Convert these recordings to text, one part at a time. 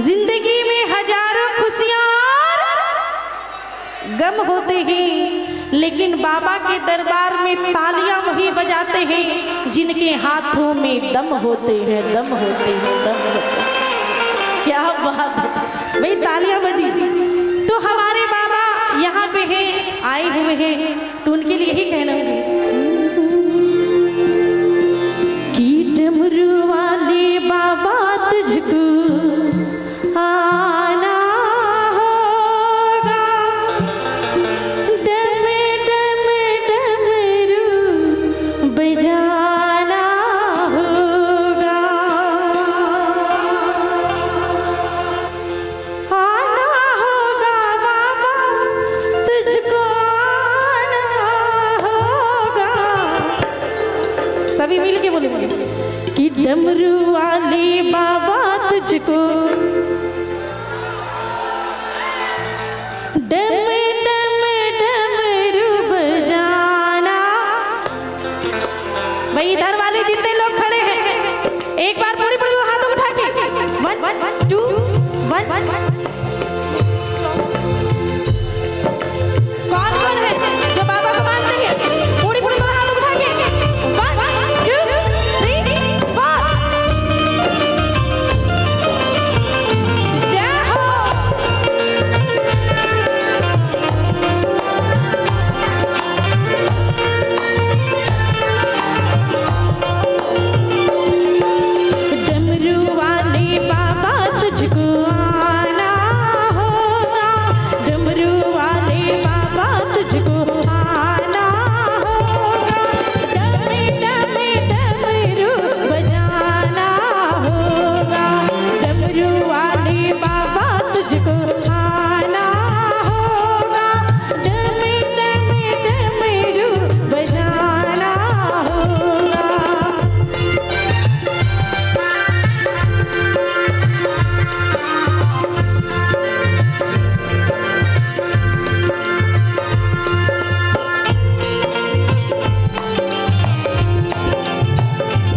जिंदगी में हजारों खुशियां और गम होते हैं, लेकिन बाबा के दरबार में तालियां वही बजाते हैं जिनके हाथों में दम होते हैं, दम होते हैं, दम होते हैं। क्या बात है भाई, तालियां बजी तो हमारे बाबा यहाँ पे है, आए हुए हैं, तो उनके लिए यही कहना होगा कि डमरू वाले बाबा तुझको आना होगा, डम डम डमरू बजाना होगा, आना होगा बाबा तुझको आना होगा। सभी मिल के बोलेंगे कि डमरू वाले बाबा तुझको डम डम डमरू बजाना। भाई इधर वाले जितने लोग खड़े हैं एक बार पूरी पूरी हाथों उठा के 1 2 1 कौन कौन है जो बाबा को मानते हैं? पूरी पूरी हाथों उठा के 1 2 3 4। जय हो। डमरू वाले बाबा तुझको आना होगा, डमरू वाले बाबा तुझको आना होगा, डम डम डमरू बजाना होगा, डमरू वाले बाबा तुझको आना होगा, डम डम डमरू बजाना होगा।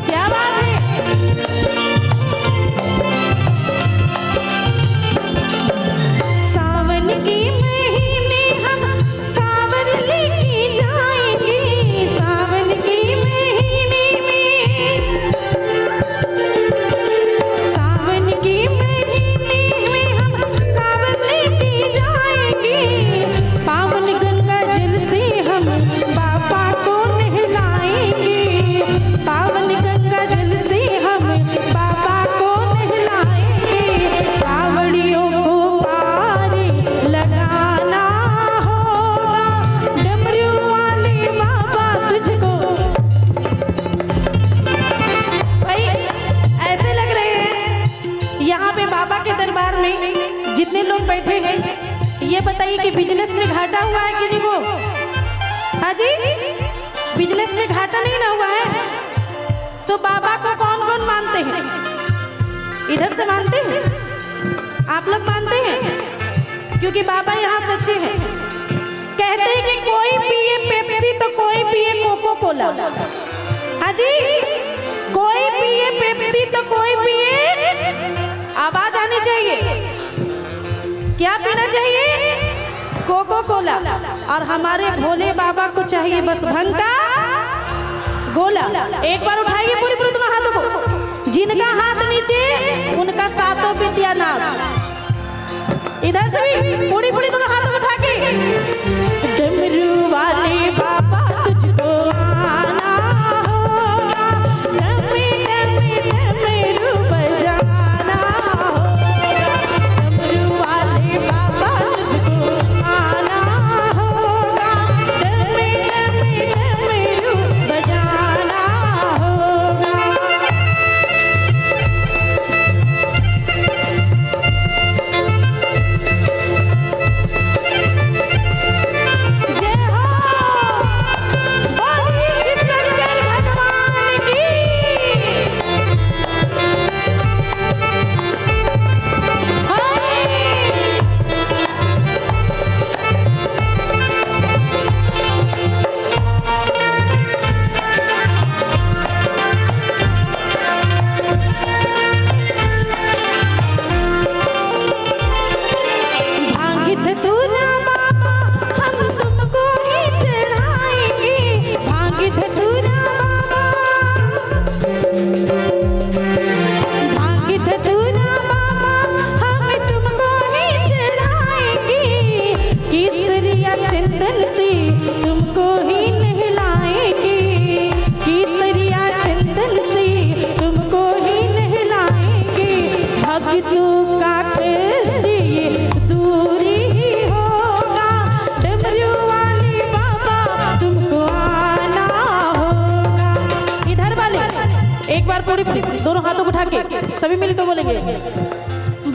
क्या बात है। सावन के महीने हम कांवर लेके जाएंगे, सावन के महीने में, सावन के महीने में हम कांवर लेके जाएंगे, पावन गंगा जल से हम बाबा को नहलाएंगे, पावन गंगा जल से हम बाबा को नहलाएंगे, कावड़ियों को पार लगाना होगा, डमरू वाले बाबा तुझको। भाई ऐसे लग रहे हैं यहाँ पे बाबा के दरबार में जितने लोग बैठे हैं, ये बताइए कि बिजनेस में घाटा हुआ है किसी को? हाँ जी, बिजनेस में घाटा नहीं ना हुआ है? तो बाबा को कौन कौन मानते हैं? इधर से मानते हैं? आप लोग मानते हैं? क्योंकि बाबा यहाँ सच्चे हैं। कहते हैं कि कोई पिए पेप्सी तो कोई पिए कोको कोला। हाँ जी, कोई पिए पेप्सी तो कोई पिए, आवाज आनी चाहिए, क्या पीना चाहिए? Coca Cola. और हमारे भोले बाबा को चाहिए बस भंग का गोला। एक बार उठाइए पूरी पूरी दोनों हाथों को, जिनका हाथ नीचे उनका सातों विद्या नाश। इधर से भी पूरी पूरी दोनों हाथों को उठा के, डमरू वाले बाबा तुझको आना होगा, डम डम डमरू बजाना होगा, डमरू वाले बाबा तुझको आना होगा, डम डम डमरू बजाना होगा। दुख का कष्ट ये दूरी ही होगा, डमरू वाले बाबा तुमको आना होगा। इधर वाले एक बार पूरी दोनों हाथों को उठा के सभी मिलकर बोलेंगे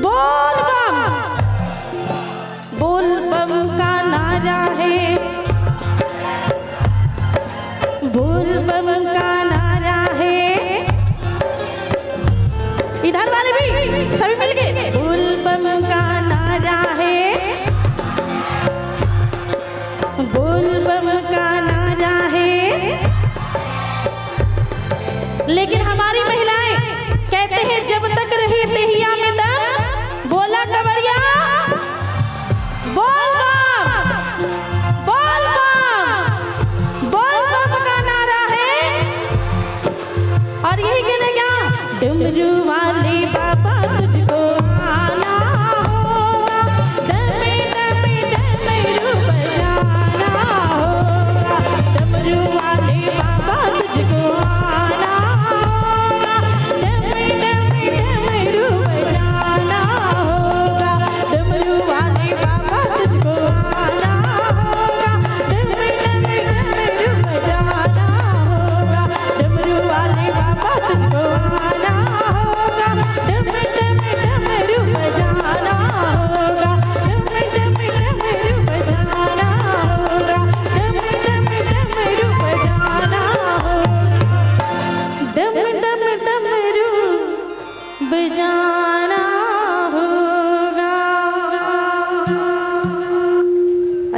बोल बम। बोल बम का नारा है, बोल बम का नारा है। इधर वाले भी सभी